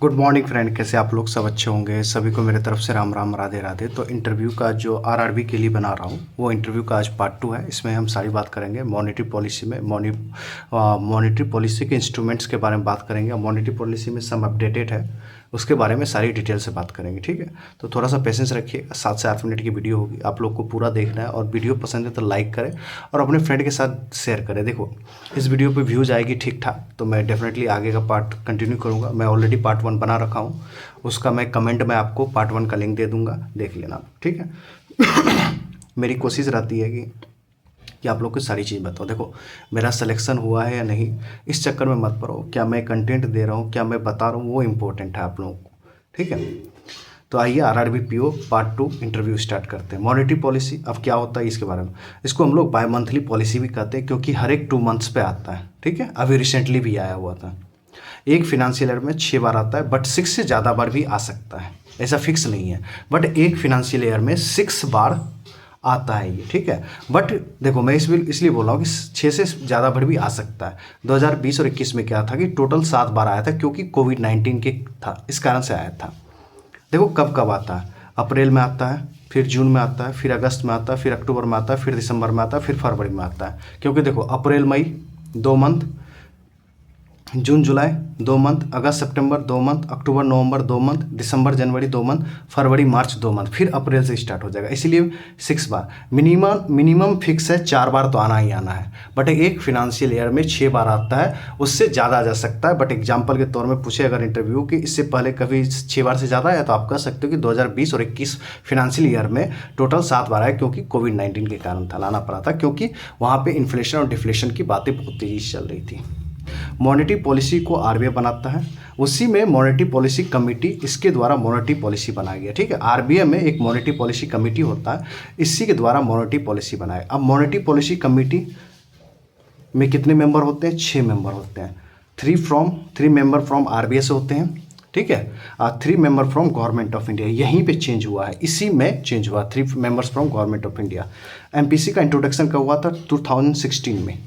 Good morning friend, कैसे आप लोग? सब अच्छे होंगे। सभी को मेरे तरफ से राम राम, राधे राधे। तो इंटरव्यू का जो आरआरबी के लिए बना रहा हूँ वो इंटरव्यू का आज पार्ट 2 है। इसमें हम सारी बात करेंगे मॉनेटरी पॉलिसी में मॉनेटरी पॉलिसी के इंस्ट्रूमेंट्स के बारे में बात करेंगे। मॉनेटरी पॉलिसी में सम अपडेटेड है, उसके बारे में सारी डिटेल से बात करेंगे। ठीक है, तो थोड़ा सा पेशेंस रखिए। 7 से 8 मिनट की वीडियो होगी, आप लोग को पूरा देखना है। और वीडियो पसंद है तो लाइक करें और अपने फ्रेंड के साथ शेयर करें। देखो, इस वीडियो पे व्यूज आएगी ठीक ठाक तो मैं डेफिनेटली आगे का पार्ट कंटिन्यू करूँगा। मैं ऑलरेडी पार्ट 1 बना रखा हूँ, उसका मैं कमेंट में आपको पार्ट 1 का लिंक दे दूँगा, देख लेना। ठीक है। मेरी कोशिश रहती है कि आप लोग को सारी चीज़ बताओ। देखो, मेरा सिलेक्शन हुआ है या नहीं, इस चक्कर में मत पड़ो। क्या मैं कंटेंट दे रहा हूँ, क्या मैं बता रहा हूँ, वो इम्पोर्टेंट है आप लोगों को। ठीक है, तो आइए RRB PO part 2 interview start करते हैं। मॉनेटरी पॉलिसी अब क्या होता है इसके बारे में। इसको हम लोग बाय मंथली पॉलिसी भी कहते हैं, क्योंकि हर एक 2 मंथ्स पे आता है। ठीक है, अभी रिसेंटली भी आया हुआ था। एक फिनेंशियल ईयर में 6 बार आता है, बट 6 से ज़्यादा बार भी आ सकता है, ऐसा फिक्स नहीं है। बट एक फिनेंशियल ईयर में 6 बार आता है ये। ठीक है, बट देखो, मैं इसलिए बोल रहा हूँ कि 6 से ज़्यादा बार भी आ सकता है। 2020 और 21 में क्या था कि टोटल 7 बार आया था, क्योंकि कोविड-19 के था, इस कारण से आया था। देखो कब कब आता है, अप्रैल में आता है, फिर जून में आता है, फिर अगस्त में आता है, फिर अक्टूबर में आता है, फिर दिसंबर में आता है, फिर फरवरी में आता है। क्योंकि देखो, अप्रैल मई 2 मंथ, जून जुलाई 2 मंथ, अगस्त सितंबर 2 मंथ, अक्टूबर नवंबर 2 मंथ, दिसंबर जनवरी 2 मंथ, फरवरी मार्च 2 मंथ, फिर अप्रैल से स्टार्ट हो जाएगा। इसीलिए 6 बार मिनिमम फिक्स है, 4 बार तो आना ही आना है। बट एक फिनेंशियल ईयर में 6 बार आता है, उससे ज़्यादा आ जा सकता है। बट एग्जाम्पल के तौर में पूछे अगर इंटरव्यू कि इससे पहले कभी 6 बार से ज़्यादा आया, तो आप कह सकते हो कि 2020 और 21 फिनेंशियल ईयर में टोटल 7 बार आया, क्योंकि कोविड-19 के कारण था, लाना पड़ा था, क्योंकि वहाँ पर इन्फ्लेशन और डिफ्लेशन की बातें बहुत तेज़ी से चल रही थी। मॉनेटरी पॉलिसी को आरबीआई बनाता है, उसी में मॉनेटरी पॉलिसी कमेटी, इसके द्वारा मॉनेटरी पॉलिसी बनाया गया। ठीक है, आरबीआई में एक मॉनेटरी पॉलिसी कमेटी होता है, इसी के द्वारा मॉनेटरी पॉलिसी बनाए। अब मॉनेटरी पॉलिसी कमेटी में कितने मेंबर होते हैं? 6 मेंबर होते हैं। 3 मेंबर फ्रॉम आरबीआई से होते हैं। ठीक है, 3 member from government of India. यहीं पे चेंज हुआ है, इसी में चेंज हुआ, 3 members from government of India. MPC का इंट्रोडक्शन कब हुआ था? 2016 में।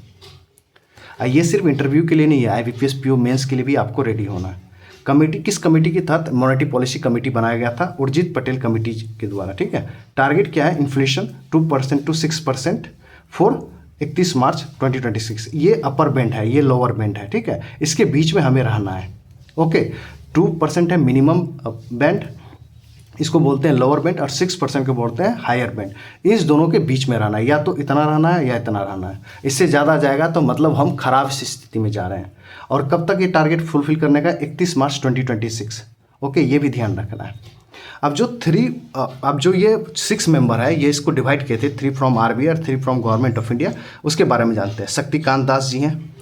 ये सिर्फ इंटरव्यू के लिए नहीं है, आईबीपीएस पीओ मेंस के लिए भी आपको रेडी होना है। कमेटी, किस कमेटी के तहत मॉनेटरी पॉलिसी कमेटी बनाया गया था? उर्जित पटेल कमेटी के द्वारा। ठीक है, टारगेट क्या है? इन्फ्लेशन 2% to 6% फॉर 31 मार्च 2026। ये अपर बैंड है, ये लोअर बैंड है। ठीक है, इसके बीच में हमें रहना है। ओके, 2% है मिनिमम बैंड, इसको बोलते हैं लोअर बैंड, और 6% को बोलते हैं हायर बैंड। इस दोनों के बीच में रहना है, या तो इतना रहना है या इतना रहना है। इससे ज़्यादा जाएगा तो मतलब हम खराब स्थिति में जा रहे हैं। और कब तक ये टारगेट फुलफिल करने का? 31 मार्च 2026। ओके, ये भी ध्यान रखना है। अब जो ये 6 मेंबर है, ये इसको डिवाइड किए थे, 3 फ्रॉम आरबीआई और 3 फ्रॉम गवर्नमेंट ऑफ इंडिया। उसके बारे में जानते हैं। शक्तिकांत दास जी हैं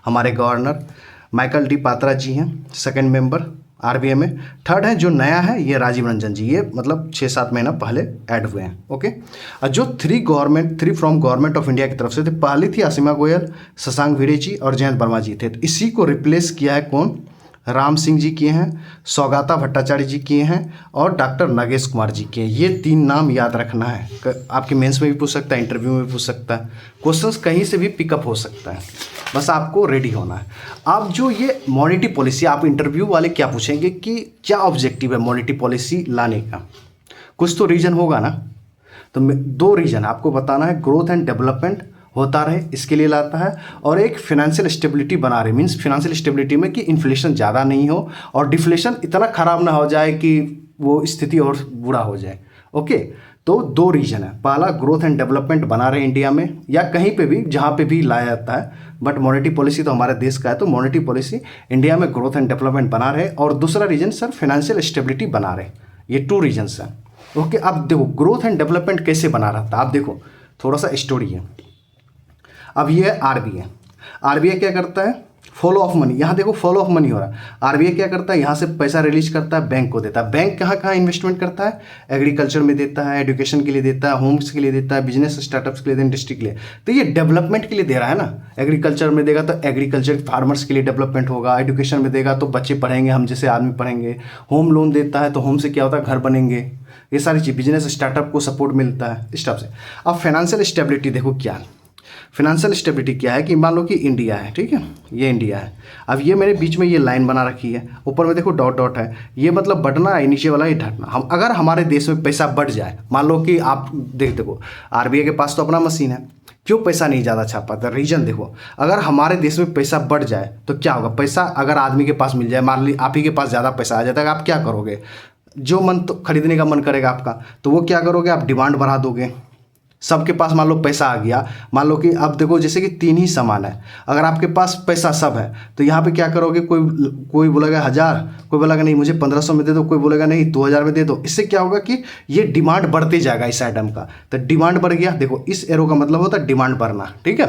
हमारे गवर्नर, माइकल डी पात्रा जी हैं सेकंड मेंबर आरबीआई में। थर्ड है जो नया है, ये राजीव रंजन जी, ये मतलब 6-7 महीना पहले ऐड हुए हैं। ओके, और जो 3 फ्रॉम गवर्नमेंट ऑफ इंडिया की तरफ से थे, पहली थी असीमा गोयल, शशांक भिड़े जी और जयंत वर्मा जी थे। तो इसी को रिप्लेस किया है कौन? राम सिंह जी किए हैं, सौगाता भट्टाचार्य जी किए हैं, और डॉक्टर नागेश कुमार जी किए हैं। ये 3 नाम याद रखना है, आपके मेंस में भी पूछ सकता है, इंटरव्यू में भी पूछ सकता है, क्वेश्चंस कहीं से भी पिकअप हो सकता है, बस आपको रेडी होना है। अब जो ये मॉनेटरी पॉलिसी, आप इंटरव्यू वाले क्या पूछेंगे कि क्या ऑब्जेक्टिव है मॉनेटरी पॉलिसी लाने का? कुछ तो रीजन होगा ना। तो 2 रीजन आपको बताना है। ग्रोथ एंड डेवलपमेंट होता रहे, इसके लिए लाता है, और एक फिनेंशियल स्टेबिलिटी बना रहे। मीन्स फिनेंशियल स्टेबिलिटी में कि इन्फ्लेशन ज़्यादा नहीं हो और डिफ्लेशन इतना ख़राब ना हो जाए कि वो स्थिति और बुरा हो जाए। ओके, तो 2 रीजन है। पहला, ग्रोथ एंड डेवलपमेंट बना रहे इंडिया में या कहीं पे भी जहाँ पे भी लाया जाता है, बट मॉनेटरी पॉलिसी तो हमारे देश का है, तो मॉनेटरी पॉलिसी इंडिया में ग्रोथ एंड डेवलपमेंट बना रहे। और दूसरा रीजन सर, फाइनेंशियल स्टेबिलिटी बना रहे। ये 2 रीजन्स हैं। ओके, अब देखो ग्रोथ एंड डेवलपमेंट कैसे बना रहता है। आप देखो, थोड़ा सा स्टोरी है। अब ये है आरबीआई। आरबीआई क्या करता है? Follow of money. यहाँ देखो फॉलो ऑफ मनी हो रहा है। आरबीआई क्या करता है? यहाँ से पैसा रिलीज करता है, बैंक को देता है। बैंक कहाँ कहाँ इन्वेस्टमेंट करता है? एग्रीकल्चर में देता है, एजुकेशन के लिए देता है, होम्स के लिए देता है, बिजनेस स्टार्टअप्स के लिए, इंडस्ट्री के लिए। तो ये डेवलपमेंट के लिए दे रहा है ना। एग्रीकल्चर में देगा तो एग्रीकल्चर फार्मर्स के लिए डेवलपमेंट होगा, एजुकेशन में देगा तो बच्चे पढ़ेंगे, हम जैसे आदमी पढ़ेंगे। होम लोन देता है तो होम से क्या होता है? घर बनेंगे। ये सारी चीज़, बिजनेस स्टार्टअप को सपोर्ट मिलता है इस टाइप से। अब फाइनेंशियल स्टेबिलिटी देखो क्या है। फिनेंशियल स्टेबिलिटी क्या है कि मान लो कि इंडिया है, ठीक है, ये इंडिया है। अब ये मेरे बीच में ये लाइन बना रखी है, ऊपर में देखो डॉट डॉट है, ये मतलब बढ़ना है, नीचे वाला ही घटना। हम अगर हमारे देश में पैसा बढ़ जाए, मान लो कि आप देखो आरबीआई के पास तो अपना मशीन है, क्यों पैसा नहीं ज़्यादा छाप पाता, रीजन देखो। अगर हमारे देश में पैसा बढ़ जाए तो क्या होगा, पैसा अगर आदमी के पास मिल जाए, मान ली आप ही के पास ज़्यादा पैसा आ जाता है, आप क्या करोगे, जो मन तो खरीदने का मन करेगा आपका, तो वो क्या करोगे, आप डिमांड बढ़ा दोगे। सबके पास मान लो पैसा आ गया, मान लो कि अब देखो जैसे कि 3 ही सामान है, अगर आपके पास पैसा सब है तो यहाँ पे क्या करोगे, कोई बोलेगा 1000, कोई बोलेगा नहीं मुझे 1500 में दे दो, कोई बोलेगा नहीं 2000 में दे दो। इससे क्या होगा कि ये डिमांड बढ़ते जाएगा इस आइटम का, तो डिमांड बढ़ गया, देखो इस एरो का मतलब होता है डिमांड बढ़ना, ठीक है।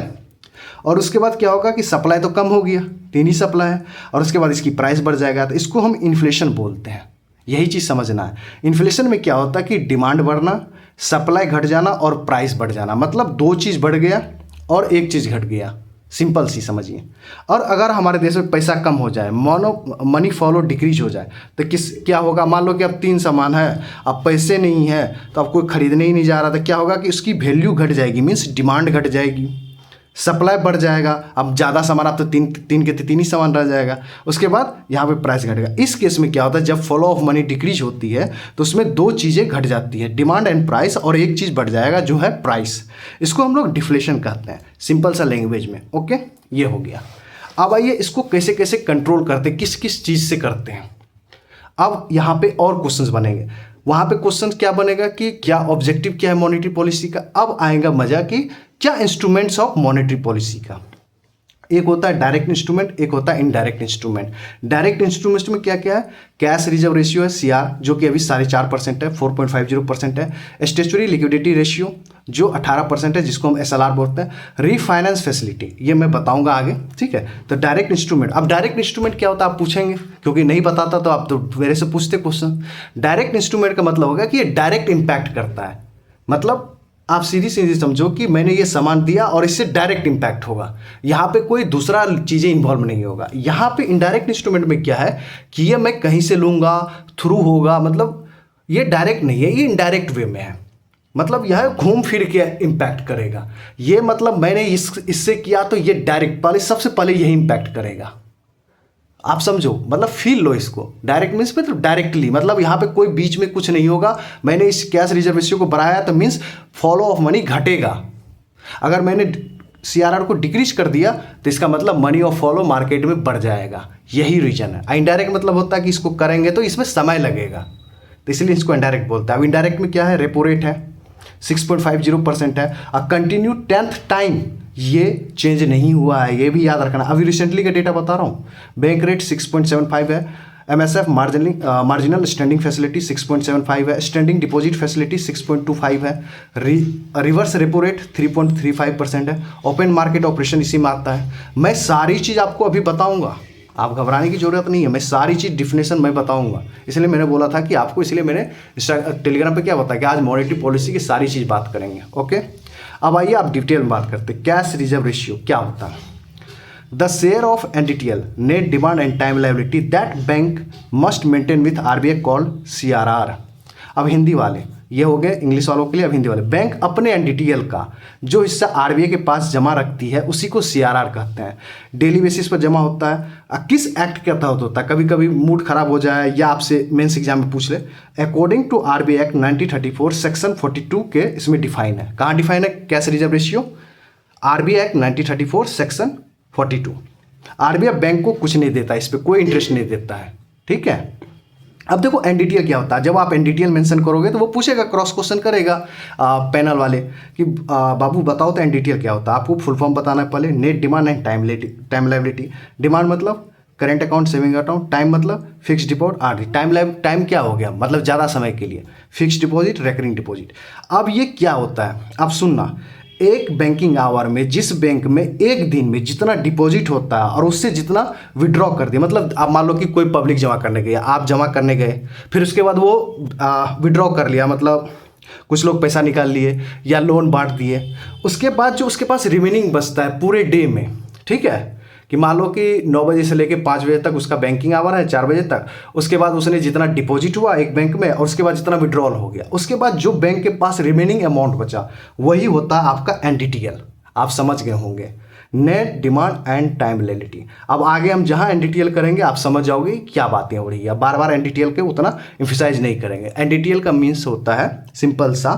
और उसके बाद क्या होगा कि सप्लाई तो कम हो गया, 3 ही सप्लाई है, और उसके बाद इसकी प्राइस बढ़ जाएगा, तो इसको हम इन्फ्लेशन बोलते हैं। यही चीज़ समझना है। इन्फ्लेशन में क्या होता है कि डिमांड बढ़ना, सप्लाई घट जाना और प्राइस बढ़ जाना, मतलब 2 चीज़ बढ़ गया और 1 चीज़ घट गया, सिंपल सी समझिए। और अगर हमारे देश में पैसा कम हो जाए, मनी फॉलो डिक्रीज हो जाए, तो क्या होगा, मान लो कि अब 3 सामान है, अब पैसे नहीं है, तो अब कोई खरीदने ही नहीं जा रहा, तो क्या होगा कि उसकी वैल्यू घट जाएगी, मीन्स डिमांड घट जाएगी, सप्लाई बढ़ जाएगा, अब ज़्यादा सामान, अब तो तीन के 3 ही सामान रह जाएगा, उसके बाद यहाँ पे प्राइस घटेगा। इस केस में क्या होता है, जब फ्लो ऑफ मनी डिक्रीज होती है तो उसमें 2 चीज़ें घट जाती है, डिमांड एंड प्राइस, और 1 चीज़ बढ़ जाएगा जो है प्राइस। इसको हम लोग डिफ्लेशन कहते हैं, सिंपल सा लैंग्वेज में। ओके, ये हो गया। अब आइए इसको कैसे कैसे कंट्रोल करते हैं, किस किस चीज़ से करते हैं। अब यहाँ पे और क्वेश्चंस बनेंगे, वहाँ पे क्वेश्चन क्या बनेगा कि क्या ऑब्जेक्टिव क्या है मॉनेटरी पॉलिसी का। अब आएगा मजा कि क्या इंस्ट्रूमेंट्स ऑफ मॉनेटरी पॉलिसी का। एक होता है डायरेक्ट इंस्ट्रूमेंट, एक होता है इनडायरेक्ट इंस्ट्रूमेंट। डायरेक्ट इंस्ट्रूमेंट में क्या क्या है, कैश रिजर्व रेशियो है CR, जो कि अभी 4.5% है, 4.50% है। स्टेचुरी लिक्विडिटी रेशियो जो 18% है, जिसको हम SLR बोलते हैं। रीफाइनेंस फैसिलिटी, ये मैं बताऊंगा आगे, ठीक है। तो डायरेक्ट इंस्ट्रूमेंट, अब डायरेक्ट इंस्ट्रूमेंट क्या होता है आप पूछेंगे, क्योंकि नहीं बताता तो आप तो मेरे से पूछते क्वेश्चन। डायरेक्ट इंस्ट्रूमेंट का मतलब होगा कि ये डायरेक्ट इंपैक्ट करता है, मतलब आप सीधी सीधी समझो कि मैंने ये सामान दिया और इससे डायरेक्ट इंपैक्ट होगा, यहाँ पे कोई दूसरा चीज़ें इन्वॉल्व नहीं होगा। यहाँ पे इनडायरेक्ट इंस्ट्रूमेंट में क्या है कि ये मैं कहीं से लूँगा, थ्रू होगा, मतलब ये डायरेक्ट नहीं है, ये इनडायरेक्ट वे में है, मतलब यह घूम फिर के इम्पैक्ट करेगा। ये मतलब मैंने इससे किया तो ये डायरेक्ट पहले सबसे पहले यही इम्पैक्ट करेगा, आप समझो, मतलब फील लो इसको। डायरेक्ट मीन्स मतलब डायरेक्टली, मतलब यहाँ पे कोई बीच में कुछ नहीं होगा। मैंने इस कैश रिजर्व रेशियो को बढ़ाया तो मीन्स फॉलो ऑफ मनी घटेगा। अगर मैंने CRR को डिक्रीज कर दिया तो इसका मतलब मनी ऑफ फॉलो मार्केट में बढ़ जाएगा, यही रीजन है। इनडायरेक्ट मतलब होता है कि इसको करेंगे तो इसमें समय लगेगा, तो इसलिए इसको इनडायरेक्ट बोलता है। अब इनडायरेक्ट में क्या है, रेपो रेट है 6.50% है, और कंटिन्यू 10th टाइम ये चेंज नहीं हुआ है, ये भी याद रखना। अभी रिसेंटली का डेटा बता रहा हूँ, बैंक रेट 6.75 है, MSF मार्जिनल स्टैंडिंग फैसिलिटी 6.75 है, स्टैंडिंग डिपॉजिट फैसिलिटी 6.25 है, रिवर्स रेपो रेट 3.35% है, ओपन मार्केट ऑपरेशन इसी में आता है। मैं सारी चीज़ आपको अभी बताऊंगा, आप घबराने की जरूरत नहीं है, मैं सारी चीज़ डिफिनेशन मैं बताऊंगा। इसलिए मैंने बोला था कि आपको, इसलिए मैंने टेलीग्राम पे क्या बताया कि आज मॉनेटरी पॉलिसी की सारी चीज़ बात करेंगे। ओके, अब आइए आप डिटेल में बात करते हैं। कैश रिजर्व रेशियो क्या होता है, the share of NDTL net demand and time liability that bank must maintain with RBI called CRR। अब हिंदी वाले ये हो गए, इंग्लिश वालों के लिए। अब हिंदी वाले, बैंक अपने NDTL का जो हिस्सा RBI के पास जमा रखती है उसी को CRR कहते हैं। डेली बेसिस पर जमा होता है। किस एक्ट के तहत होता है, कभी कभी मूड खराब हो जाए या आपसे मेंस एग्जाम में पूछ ले, according to RBI act 1934 section 42 के इसमें डिफाइन है। कहाँ डिफाइन है cash reserve ratio, RBI act 1934 section 42। RBI bank को कुछ नहीं देता, इस पर कोई इंटरेस्ट नहीं देता है, ठीक है। अब देखो NDTL क्या होता है, जब आप NDTL मेंशन करोगे तो वो पूछेगा, क्रॉस क्वेश्चन करेगा पैनल वाले कि बाबू बताओ तो NDTL क्या होता है। आपको फुल फॉर्म बताना है पहले, net demand and time liability. Demand मतलब current account, saving account. Time मतलब फिक्स डिपॉजिट, RD। टाइम क्या हो गया, मतलब ज़्यादा समय के लिए। Fix deposit, recurring deposit. अब ये क्या होता है, आप सुनना, एक बैंकिंग आवर में जिस बैंक में एक दिन में जितना डिपॉजिट होता है और उससे जितना विड्रॉ कर दिया, मतलब आप मान लो कि कोई पब्लिक जमा करने गया, आप जमा करने गए, फिर उसके बाद वो विड्रॉ कर लिया, मतलब कुछ लोग पैसा निकाल लिए या लोन बांट दिए, उसके बाद जो उसके पास रिमेनिंग बचता है पूरे डे में, ठीक है, कि मान लो कि 9 बजे से लेकर 5 बजे तक उसका बैंकिंग आवर है, 4 बजे तक, उसके बाद उसने जितना डिपॉजिट हुआ एक बैंक में और उसके बाद जितना विड्रॉल हो गया, उसके बाद जो बैंक के पास रिमेनिंग अमाउंट बचा वही होता है आपका NDTL। आप समझ गए होंगे। Net demand and time liability. अब आगे हम जहां एनडीटीएल करेंगे आप समझ जाओगे क्या बातें हो रही है। बार बार एनडीटीएल के उतना एम्फिसाइज नहीं करेंगे। एनडीटीएल का मीन्स होता है सिंपल सा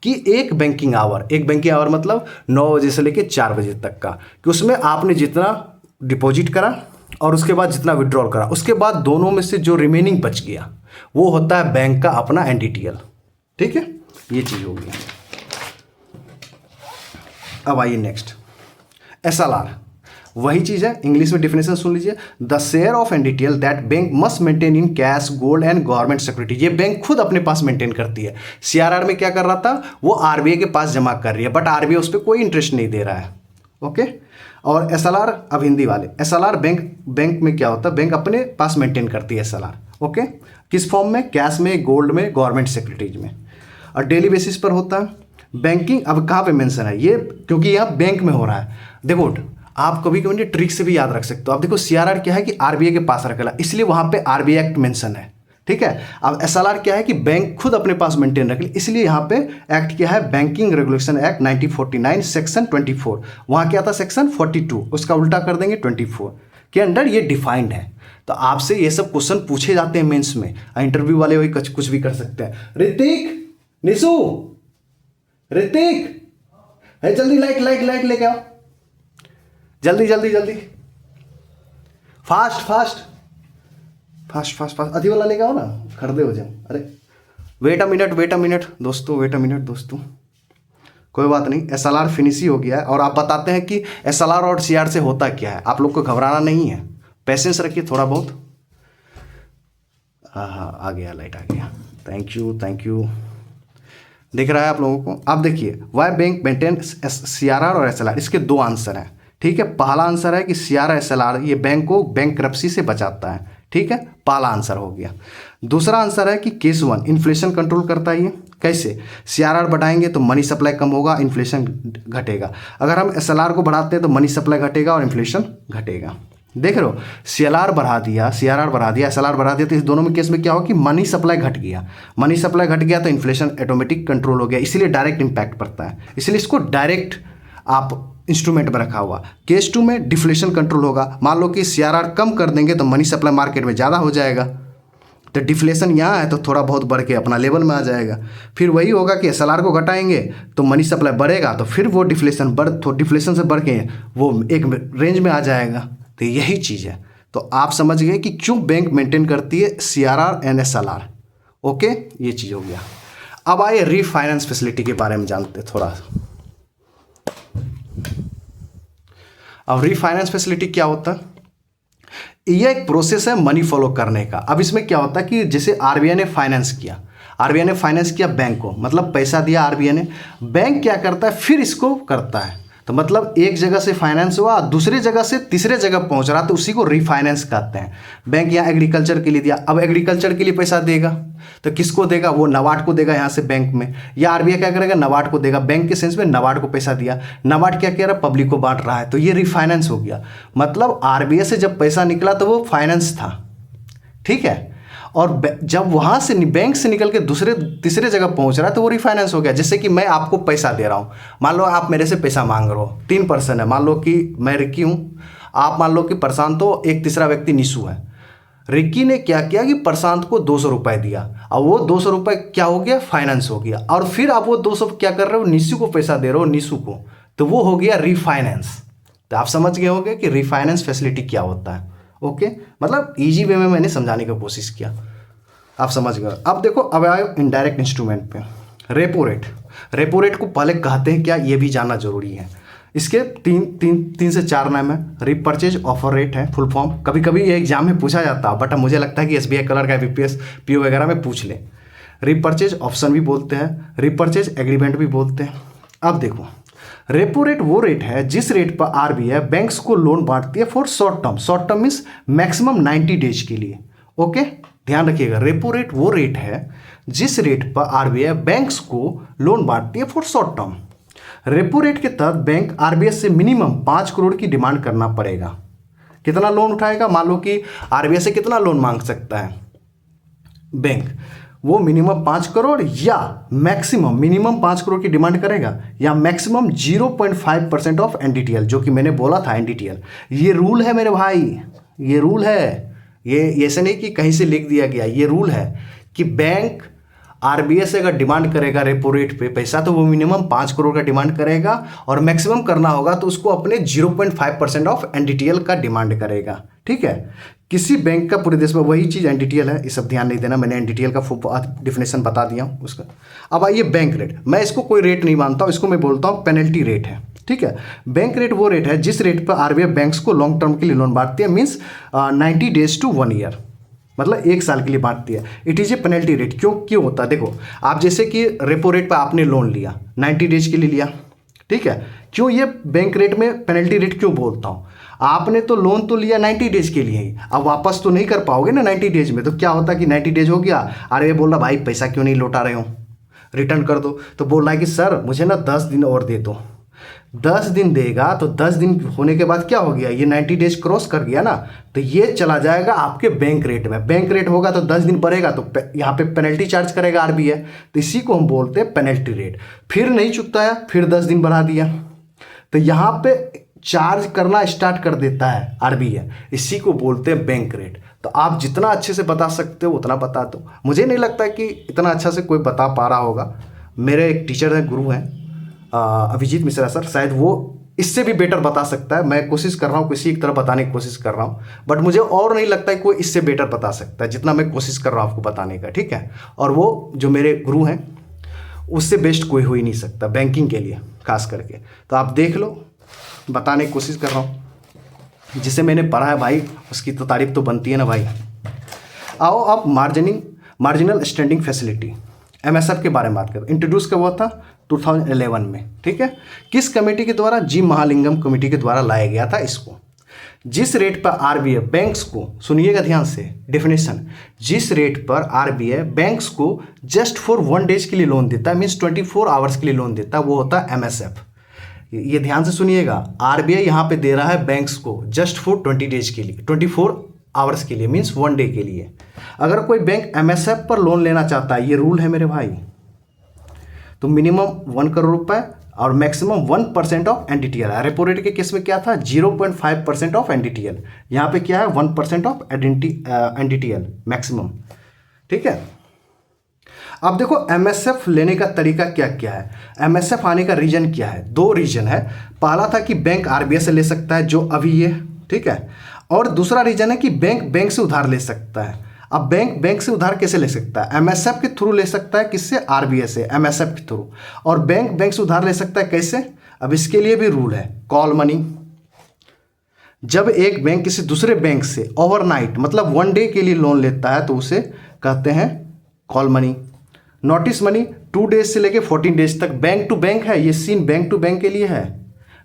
कि एक बैंकिंग आवर मतलब 9 बजे से लेकर 4 बजे तक का, कि उसमें आपने जितना डिपॉजिट करा और उसके बाद जितना विड्रॉल करा, उसके बाद दोनों में से जो रिमेनिंग बच गया वो होता है बैंक का अपना एनडीटीएल। ठीक है, ये चीज होगी। अब आइए नेक्स्ट, एसएलआर। वही चीज है, इंग्लिश में डेफिनेशन सुन लीजिए। The share of NDTL that bank must maintain in cash, gold and government security. ये बैंक खुद अपने पास मेंटेन करती है। सीआरआर में क्या कर रहा था, वो आरबीआई के पास जमा कर रही है, बट आरबीआई उस पर कोई इंटरेस्ट नहीं दे रहा है। ओके। और एसएलआर, अब हिंदी वाले, एसएलआर बैंक में क्या होता है, बैंक अपने पास मेंटेन करती है एसएलआर। ओके, किस फॉर्म में, कैश में, गोल्ड में, गवर्नमेंट सिक्योरिटीज में, और डेली बेसिस पर होता है। बैंकिंग, अब कहाँ पे मेंशन है ये, क्योंकि यहाँ बैंक में हो रहा है। देखो आप कभी कभी ट्रिक से भी याद रख सकते हो। अब देखो सीआरआर क्या है कि आरबीआई के पास रखेला, इसलिए वहाँ पे आरबीआई एक्ट मेंशन है। ठीक है। अब एसएलआर क्या है कि बैंक खुद अपने पास मेंटेन रखे, इसलिए यहाँ पे एक्ट क्या है, बैंकिंग रेगुलेशन एक्ट 1949 सेक्शन 24। वहाँ क्या था, सेक्शन 42, उसका उल्टा कर देंगे 24 के अंडर ये डिफाइंड है। तो आपसे ये सब क्वेश्चन पूछे जाते हैं मेंस में, इंटरव्यू वाले वही कुछ भी कर सकते हैं। ऋतिक, निशु, ऋतिक, है जल्दी लाइट लेके आओ, जल्दी फास्ट अधी वाला लेके आओ ना, खरीदे हो जाओ। अरे वेट अ मिनट दोस्तों, कोई बात नहीं, एसएलआर फिनिश ही हो गया है। और आप बताते हैं कि एसएलआर और सीआर से होता क्या है। आप लोग को घबराना नहीं है, पेशेंस रखिए थोड़ा बहुत। हाँ, आ गया, लाइट आ गया। Thank you. दिख रहा है आप लोगों को। अब देखिए, वाई बैंक मेंटेन सीआरआर और एसएलआर, इसके दो आंसर हैं। ठीक है, पहला आंसर है कि सीआरआर एसएलआर ये बैंक को बैंकरप्सी से बचाता है। ठीक है, पहला आंसर हो गया। दूसरा आंसर है कि केस 1 इन्फ्लेशन कंट्रोल करता है। ये कैसे, सीआरआर बढ़ाएंगे तो मनी सप्लाई कम होगा, इन्फ्लेशन घटेगा। अगर हम एसएलआर को बढ़ाते हैं तो मनी सप्लाई घटेगा और इन्फ्लेशन घटेगा। देख रहे हो, सीआरआर बढ़ा दिया, एसएलआर बढ़ा दिया, तो इस दोनों में केस में क्या हो कि मनी सप्लाई घट गया तो इन्फ्लेशन ऑटोमेटिक कंट्रोल हो गया, इसीलिए डायरेक्ट इंपैक्ट पड़ता है। इसलिए इसको डायरेक्ट आप इंस्ट्रूमेंट में रखा हुआ। केस 2 में डिफ्लेशन कंट्रोल होगा। मान लो कि सीआरआर कम कर देंगे तो मनी सप्लाई मार्केट में ज़्यादा हो जाएगा, तो डिफ्लेशन यहाँ है तो थोड़ा बहुत बढ़ के अपना लेवल में आ जाएगा। फिर वही होगा कि एसएलआर को घटाएंगे तो मनी सप्लाई बढ़ेगा, तो फिर वो डिफ्लेशन से बढ़ के वो एक रेंज में आ जाएगा। तो यही चीज़ है। तो आप समझ गए कि क्यों बैंक मेंटेन करती है सीआरआर एंड एसएलआर। ओके, ये चीज़ हो गया। अब आइए रीफाइनेंस फैसिलिटी के बारे में जानते हैं थोड़ा। अब रीफाइनेंस फैसिलिटी क्या होता है, यह एक प्रोसेस है मनी फॉलो करने का। अब इसमें क्या होता है कि जैसे आरबीआई ने फाइनेंस किया बैंक को, मतलब पैसा दिया आरबीआई ने, बैंक क्या करता है फिर इसको करता है। तो मतलब एक जगह से फाइनेंस हुआ, दूसरी जगह से तीसरे जगह पहुंच रहा, तो उसी को रीफाइनेंस कहते हैं। बैंक यहाँ एग्रीकल्चर के लिए दिया, अब एग्रीकल्चर के लिए पैसा देगा तो किसको देगा, वो नाबार्ड को देगा यहाँ से बैंक में, या आरबीआई क्या करेगा, नाबार्ड को देगा। बैंक के सेंस में नाबार्ड को पैसा दिया, नाबार्ड क्या कह रहा है, पब्लिक को बांट रहा है, तो ये रीफाइनेंस हो गया। मतलब आरबीआई से जब पैसा निकला तो वो फाइनेंस था। ठीक है, और जब वहाँ से बैंक से निकल के तीसरे जगह पहुँच रहा है तो वो रिफाइनेंस हो गया। जैसे कि मैं आपको पैसा दे रहा हूँ, मान लो आप मेरे से पैसा मांग रहे हो, 3 पर्सन है, मान लो कि मैं रिक्की हूँ, आप मान लो कि प्रशांत हो, एक तीसरा व्यक्ति निशु है। रिक्की ने क्या किया कि प्रशांत को 200 रुपये दिया, और वो 200 रुपये क्या हो गया, फाइनेंस हो गया। और फिर आप वो 200 क्या कर रहे हो, निशु को पैसा दे रहे हो, निशु को, तो वो हो गया रीफाइनेंस। तो आप समझ गए होंगे कि रीफाइनेंस फैसिलिटी क्या होता है। ओके, मतलब ईजी वे में मैंने समझाने की कोशिश किया, आप समझ गए। अब देखो, अब आए इनडायरेक्ट इंस्ट्रूमेंट पे। रेपो रेट को पहले कहते हैं क्या, ये भी जानना जरूरी है। इसके तीन से चार नाम है। रिपर्चेज ऑफर रेट है फुल फॉर्म, कभी कभी ये एग्जाम में पूछा जाता है, बट मुझे लगता है कि एसबीआई कलर का बीपीएस पीओ वगैरह में पूछ ले। रिपर्चेज ऑप्शन भी बोलते हैं, रिपर्चेज एग्रीमेंट भी बोलते हैं। अब देखो, रेपो रेट वो रेट है जिस रेट पर आरबीआई बैंक्स को लोन बांटती है for short term means maximum 90 days के लिए। ओके, ध्यान रखिएगा, रेपो रेट वो रेट है जिस रेट पर आरबीआई बैंक्स को लोन बांटती है for short term. Repo rate के तहत बैंक आरबीआई से मिनिमम 5 करोड़ की डिमांड करना पड़ेगा। कितना लोन उठाएगा, मान लो कि आरबीआई से कितना लोन मांग सकता है बैंक, वो मिनिमम 5 करोड़ या मैक्सिमम, मिनिमम 5 करोड़ की डिमांड करेगा या मैक्सिमम 0.5% ऑफ एनडीटीएल, जो कि मैंने बोला था एनडीटीएल। ये रूल है मेरे भाई, ये रूल है, ये ऐसे नहीं कि कहीं से लिख दिया गया, ये रूल है कि बैंक आरबीआई से अगर डिमांड करेगा रेपो रेट पे पैसा तो वो मिनिमम 5 करोड़ का डिमांड करेगा और मैक्सिमम करना होगा तो उसको अपने 0.5% ऑफ एनडीटीएल का डिमांड करेगा। ठीक है, किसी बैंक का पूरे देश में वही चीज़ एनडीटीएल है, ये सब ध्यान नहीं देना, मैंने एनडीटीएल का डिफिनेशन बता दिया हूँ उसका। अब आइए बैंक रेट, मैं इसको कोई रेट नहीं मानता हूँ, इसको मैं बोलता हूँ पेनल्टी रेट है। ठीक है, बैंक रेट वो रेट है जिस रेट पर आरबीआई बैंक्स को लॉन्ग टर्म के लिए लोन बांटती है, मीन्स 90 days to 1 year, मतलब 1 साल के लिए बांटती है। It is a penalty rate. क्यों होता है? देखो, आप जैसे कि रेपो रेट पर आपने लोन लिया 90 days के लिए लिया, ठीक है, क्यों ये बैंक रेट में पेनल्टी रेट क्यों बोलता हूँ? आपने तो लोन तो लिया 90 days के लिए ही, अब वापस तो नहीं कर पाओगे ना 90 days में। तो क्या होता है कि 90 days हो गया, आरबीआई बोल रहा भाई पैसा क्यों नहीं लौटा रहे हो, रिटर्न कर दो। तो बोल रहा है कि सर मुझे ना 10 दिन और दे दो। 10 दिन देगा तो 10 दिन होने के बाद क्या हो गया, ये 90 days क्रॉस कर गया ना, तो ये चला जाएगा आपके बैंक रेट में। बैंक रेट होगा तो 10 दिन बढ़ेगा तो यहाँ पे पेनल्टी चार्ज करेगा आरबीआई, तो इसी को हम बोलते हैं पेनल्टी रेट। फिर नहीं चुकता है, फिर 10 दिन बढ़ा दिया, तो यहाँ पे चार्ज करना स्टार्ट कर देता है आरबीआई, इसी को बोलते हैं बैंक रेट। तो आप जितना अच्छे से बता सकते हो उतना बता दो। मुझे नहीं लगता कि इतना अच्छा से कोई बता पा रहा होगा। मेरे एक टीचर हैं, गुरु हैं अभिजीत मिश्रा सर, शायद वो इससे भी बेटर बता सकता है। मैं कोशिश कर रहा हूँ किसी एक तरह बताने की कोशिश कर रहा हूँ, बट मुझे और नहीं लगता है कोई इससे बेटर बता सकता है जितना मैं कोशिश कर रहा हूँ आपको बताने का। ठीक है, और वो जो मेरे गुरु हैं उससे बेस्ट कोई हो ही नहीं सकता बैंकिंग के लिए खास करके। तो आप देख लो, बताने की कोशिश कर रहा हूँ, जिसे मैंने पढ़ा है भाई उसकी तो तारीफ तो बनती है ना भाई। आओ अब मार्जिनल स्टैंडिंग फैसिलिटी एमएसएफ के बारे में बात करें। इंट्रोड्यूस कब हुआ था? 2011 में। ठीक है, किस कमेटी के द्वारा? जी महालिंगम कमेटी के द्वारा लाया गया था इसको। जिस रेट पर आरबीआई बैंक्स को, सुनिएगा ध्यान से डेफिनेशन, जिस रेट पर आरबीआई बैंक्स को जस्ट फॉर 1 day के लिए लोन देता है, मीन्स 24 hours के लिए लोन देता है, वो होता है एमएसएफ। ये ध्यान से सुनिएगा, आरबीआई यहाँ पे दे रहा है बैंक्स को जस्ट फॉर 20 days के लिए, 24 hours के लिए, मीन्स 1 day के लिए। अगर कोई बैंक एमएसएफ पर लोन लेना चाहता है, ये रूल है मेरे भाई, तो मिनिमम 1 करोड़ रुपए और maximum 1% of NDTL. Repo rate के केस में क्या था? 0.5% ऑफ एनडीटीएल। यहाँ पे क्या है? 1% ऑफ एनडीटीएल मैक्सिमम। ठीक है, अब देखो एमएसएफ लेने का तरीका क्या क्या है। एमएसएफ आने का रीजन क्या है? 2 रीजन है। पहला था कि बैंक आरबीआई से ले सकता है, जो अभी ये, ठीक है, और दूसरा रीजन है कि बैंक से उधार ले सकता है। अब बैंक से उधार कैसे ले सकता है? एमएसएफ के थ्रू ले सकता है। किससे? आरबीआई से, एमएसएफ के थ्रू। और बैंक से उधार ले सकता है कैसे? अब इसके लिए भी रूल है, कॉल मनी। जब एक बैंक किसी दूसरे बैंक से ओवरनाइट मतलब 1 day के लिए लोन लेता है तो उसे कहते हैं call money. Notice money 2 days से लेके 14 days तक, बैंक टू बैंक है ये सीन, बैंक टू बैंक के लिए है।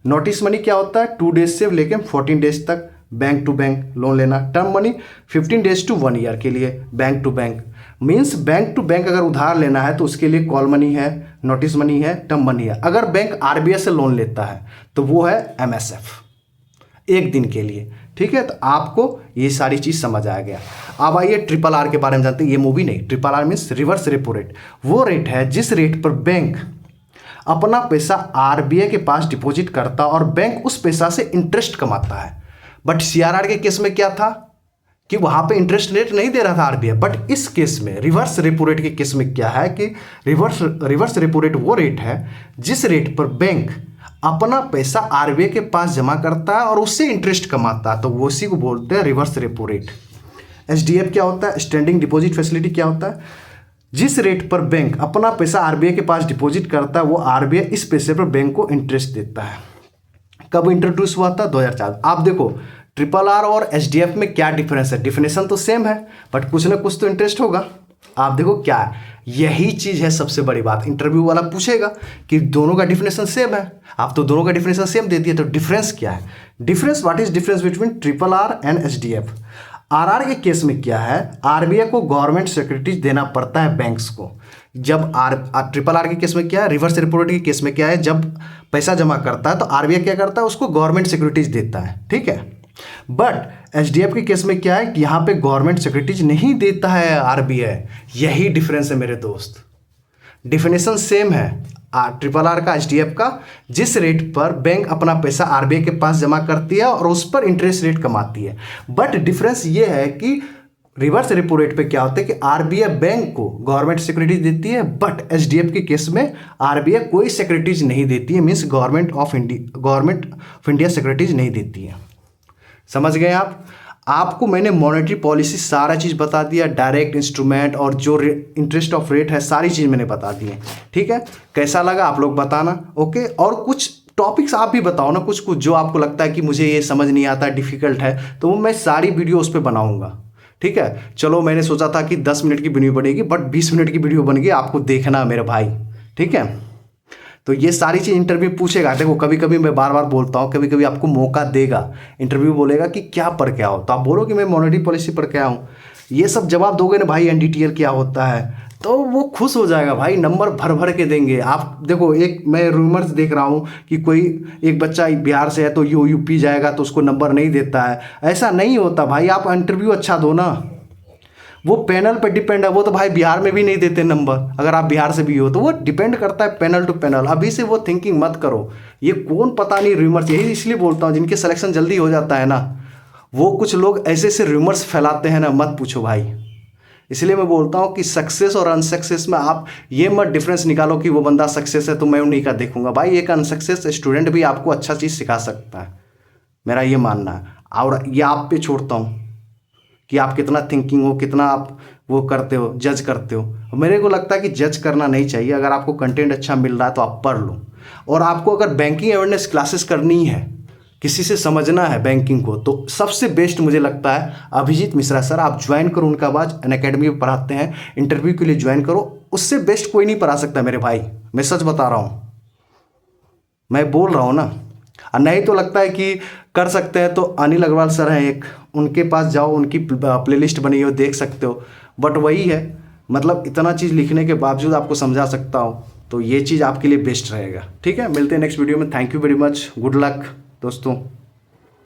नोटिस मनी क्या होता है? 2 days से लेके 14 days तक बैंक टू बैंक लोन लेना। Term money 15 days to 1 year के लिए bank to bank, means bank to bank अगर उधार लेना है तो उसके लिए कॉल मनी है, नोटिस मनी है, टर्म मनी है। अगर बैंक आरबीआई से लोन लेता है तो वो है एमएसएफ, 1 दिन के लिए। ठीक है, तो आपको ये सारी चीज़ समझ आ गया। अब आइए ट्रिपल आर के बारे में जानते हैं। ये मूवी नहीं, triple R means reverse repo rate. वो रेट है जिस रेट पर बैंक अपना पैसा आरबीआई के पास डिपॉजिट करता और बैंक उस पैसा से इंटरेस्ट कमाता है। बट सीआरआर के केस में क्या था कि वहां पे इंटरेस्ट रेट नहीं दे रहा था आरबीआई। बट इस केस में रिवर्स रेपो रेट के केस में क्या है कि रिवर्स रेपो रेट वो रेट है जिस रेट पर बैंक अपना पैसा आरबीआई के पास जमा करता है और उससे इंटरेस्ट कमाता है, तो वो उसी को बोलते हैं रिवर्स रेपो रेट। एसडीएफ क्या होता है? स्टैंडिंग डिपॉजिट फैसिलिटी क्या होता है? जिस रेट पर बैंक अपना पैसा आरबीआई के पास डिपॉजिट करता है वो आरबीआई इस पैसे पर बैंक को इंटरेस्ट देता है। कब इंट्रोड्यूस हुआ था? 2004। आप देखो ट्रिपल आर और एसडीएफ में क्या डिफरेंस है? डिफिनेशन तो सेम है बट कुछ ना कुछ तो इंटरेस्ट होगा। आप देखो क्या है, यही चीज है सबसे बड़ी बात। इंटरव्यू वाला पूछेगा कि दोनों का डिफिनेशन सेम है, आप तो दोनों का डिफिनेशन सेम दे दिए, तो डिफरेंस क्या है? Difference, what is difference between triple R and SDF? RR के केस में क्या है? आरबीआई को गवर्नमेंट सिक्योरिटीज देना पड़ता है बैंक्स को। जब ट्रिपल आर के केस में क्या है? रिवर्स रेपो रेट के केस में क्या है? जब पैसा जमा करता है तो आरबीआई क्या करता है? उसको गवर्नमेंट सिक्योरिटीज देता है। ठीक है, बट एचडीएफ के केस में क्या है कि यहाँ पे गवर्नमेंट सिक्योरिटीज नहीं देता है आरबीआई। यही डिफरेंस है मेरे दोस्त, डिफिनेशन सेम है ट्रिपल आर का, एचडीएफ का। जिस रेट पर बैंक अपना पैसा आरबीआई के पास जमा करती है और उस पर इंटरेस्ट रेट कमाती है, बट डिफरेंस ये है कि रिवर्स रेपो रेट पे क्या होता है कि आरबीआई बैंक को गवर्नमेंट सिक्योरिटीज देती है, बट एचडीएफ के केस में आरबीआई कोई सिक्योरिटीज नहीं देती है, means government of India securities नहीं देती है। समझ गए आप? आपको मैंने मॉनेटरी पॉलिसी सारा चीज़ बता दिया, डायरेक्ट इंस्ट्रूमेंट और जो इंटरेस्ट ऑफ रेट है सारी चीज़ मैंने बता दी है। ठीक है, कैसा लगा आप लोग बताना। ओके, और कुछ टॉपिक्स आप भी बताओ ना, कुछ कुछ जो आपको लगता है कि मुझे ये समझ नहीं आता, डिफ़िकल्ट है, तो मैं सारी वीडियो उस पर बनाऊँगा। ठीक है, चलो मैंने सोचा था कि 10 मिनट की वीडियो बनेगी, बट 20 मिनट की वीडियो बन गई, आपको देखना मेरे भाई। ठीक है, तो ये सारी चीज़ इंटरव्यू पूछेगा। देखो कभी कभी मैं बार बार बोलता हूँ, कभी कभी आपको मौका देगा, इंटरव्यू बोलेगा कि क्या पढ़ के आओ, तो आप बोलो कि मैं मॉनेटरी पॉलिसी पढ़ के आऊँ। ये सब जवाब दोगे ना भाई, एनडीटीएल क्या होता है, तो वो खुश हो जाएगा भाई, नंबर भर भर के देंगे। आप देखो, एक मैं रूमर्स देख रहा हूँ कि कोई एक बच्चा बिहार से है तो यूपी जाएगा तो उसको नंबर नहीं देता है। ऐसा नहीं होता भाई, आप इंटरव्यू अच्छा दो ना। वो पैनल पर डिपेंड है, वो तो भाई बिहार में भी नहीं देते नंबर, अगर आप बिहार से भी हो तो वो डिपेंड करता है पैनल टू पैनल। अभी से वो थिंकिंग मत करो, ये कौन पता नहीं रूमर्स, यही इसलिए बोलता हूँ जिनके सिलेक्शन जल्दी हो जाता है ना, वो कुछ लोग ऐसे ऐसे रूमर्स फैलाते हैं ना, मत पूछो भाई। इसलिए मैं बोलता हूँ कि सक्सेस और अनसक्सेस में आप ये मत डिफरेंस निकालो कि वो बंदा सक्सेस है तो मैं उन्हीं का देखूंगा। भाई एक अनसक्सेस स्टूडेंट भी आपको अच्छा चीज़ सिखा सकता है, मेरा ये मानना है। और ये आप पे छोड़ता हूँ कि आप कितना थिंकिंग हो, कितना आप वो करते हो, जज करते हो। मेरे को लगता है कि जज करना नहीं चाहिए। अगर आपको कंटेंट अच्छा मिल रहा है तो आप पढ़ लो। और आपको अगर बैंकिंग अवेयरनेस क्लासेस करनी है, किसी से समझना है बैंकिंग को, तो सबसे बेस्ट मुझे लगता है अभिजीत मिश्रा सर, आप ज्वाइन करो उनका बैच, अनअकैडमी में पढ़ाते हैं, इंटरव्यू के लिए ज्वाइन करो। उससे बेस्ट कोई नहीं पढ़ा सकता मेरे भाई, मैं सच बता रहा हूँ, मैं बोल रहा हूँ ना। और नहीं तो लगता है कि कर सकते हैं तो अनिल अग्रवाल सर हैं एक, उनके पास जाओ, उनकी प्लेलिस्ट बनी हो, देख सकते हो। बट वही है, मतलब इतना चीज़ लिखने के बावजूद आपको समझा सकता हूँ, तो ये चीज़ आपके लिए बेस्ट रहेगा। ठीक है, मिलते हैं नेक्स्ट वीडियो में। Thank you very much, good luck दोस्तों।